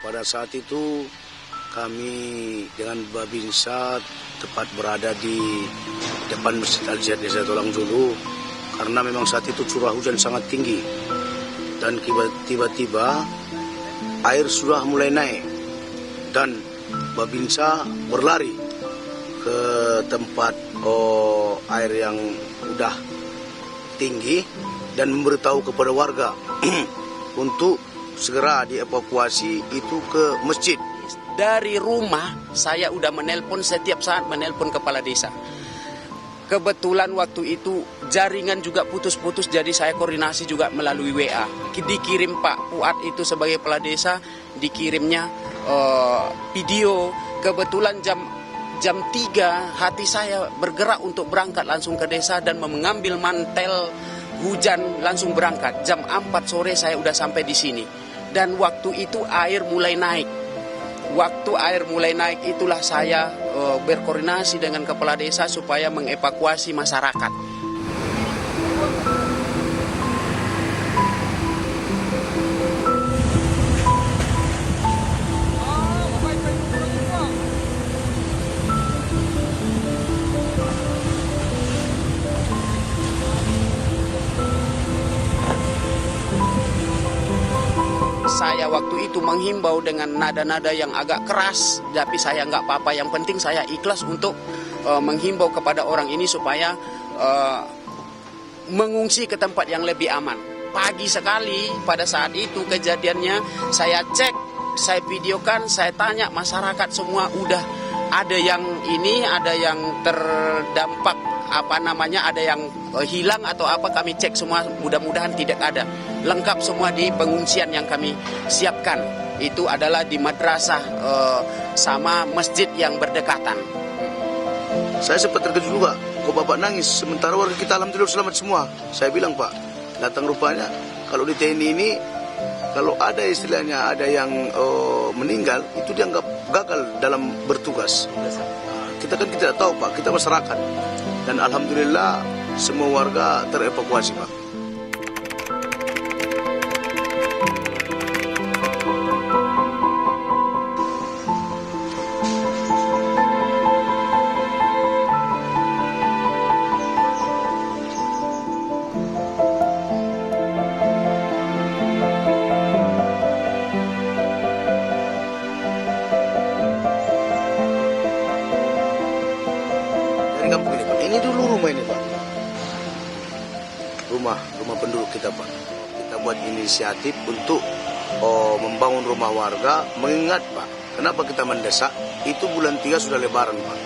Pada saat itu kami dengan Babinsa tepat berada di depan Masjid Al-Jihad Desa Tulangjulu karena memang saat itu curah hujan sangat tinggi dan tiba-tiba air sudah mulai naik dan Babinsa berlari ke tempat air yang udah tinggi dan memberitahu kepada warga untuk segera dievakuasi itu ke masjid. Dari rumah saya udah menelpon, setiap saat menelpon kepala desa. Kebetulan waktu itu jaringan juga putus-putus, jadi saya koordinasi juga melalui WA. Dikirim Pak Fuad itu sebagai kepala desa, dikirimnya video. Kebetulan jam 3 hati saya bergerak untuk berangkat langsung ke desa dan mengambil mantel hujan langsung berangkat. Jam 4 sore saya udah sampai di sini. Dan waktu itu air mulai naik. Waktu air mulai naik itulah saya berkoordinasi dengan kepala desa supaya mengevakuasi masyarakat. Saya waktu itu menghimbau dengan nada-nada yang agak keras, tapi saya nggak apa-apa. Yang penting saya ikhlas untuk menghimbau kepada orang ini supaya mengungsi ke tempat yang lebih aman. Pagi sekali pada saat itu kejadiannya, saya cek, saya videokan, saya tanya masyarakat semua udah ada yang ini, ada yang terdampak ada yang hilang atau apa, kami cek semua, mudah-mudahan tidak ada. Lengkap semua di pengungsian yang kami siapkan. Itu adalah di madrasah sama masjid yang berdekatan. Saya sempat terkejut juga, kok Bapak nangis, sementara warga kita alhamdulillah selamat semua. Saya bilang, Pak, datang rupanya kalau di TNI ini, kalau ada istilahnya ada yang meninggal, itu dianggap gagal dalam bertugas. Kita kan tidak tahu, Pak, kita masyarakat. Dan alhamdulillah semua warga terevakuasi, Pak. Kampung ini, Pak. Ini dulu rumah ini, Pak. Rumah penduduk kita, Pak. Kita buat inisiatif untuk membangun rumah warga, mengingat, Pak, kenapa kita mendesak? Itu bulan 3 sudah lebaran, Pak.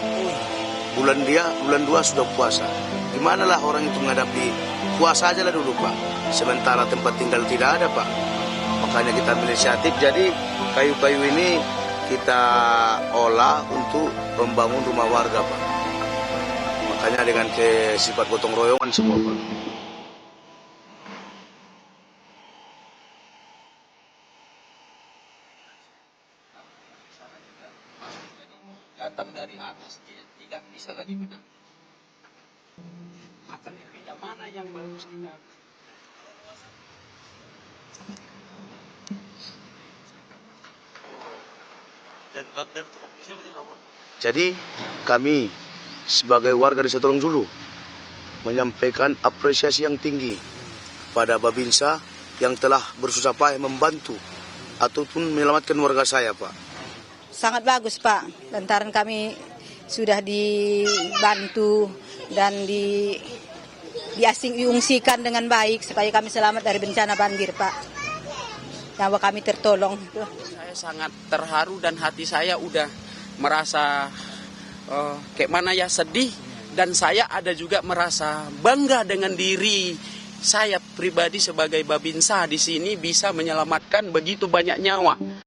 Bulan 2 sudah puasa. Gimana lah orang itu menghadapi puasa aja lah dulu, Pak. Sementara tempat tinggal tidak ada, Pak. Makanya kita ambil inisiatif. Jadi kayu-kayu ini kita olah untuk membangun rumah warga, Pak. Makanya dengan sifat gotong royongan semua, Pak. Datang dari atas, tidak bisa lagi menang. Akan dipindah mana yang bagus kita? Jadi kami sebagai warga Desa Tulangjulu menyampaikan apresiasi yang tinggi pada Babinsa yang telah bersusah payah membantu ataupun menyelamatkan warga saya, Pak. Sangat bagus, Pak. Lantaran kami sudah dibantu dan diungsikan dengan baik supaya kami selamat dari bencana banjir, Pak. Nyawa kami tertolong. Saya sangat terharu dan hati saya udah merasa kayak mana ya, sedih, dan saya ada juga merasa bangga dengan diri saya pribadi sebagai Babinsa di sini bisa menyelamatkan begitu banyak nyawa.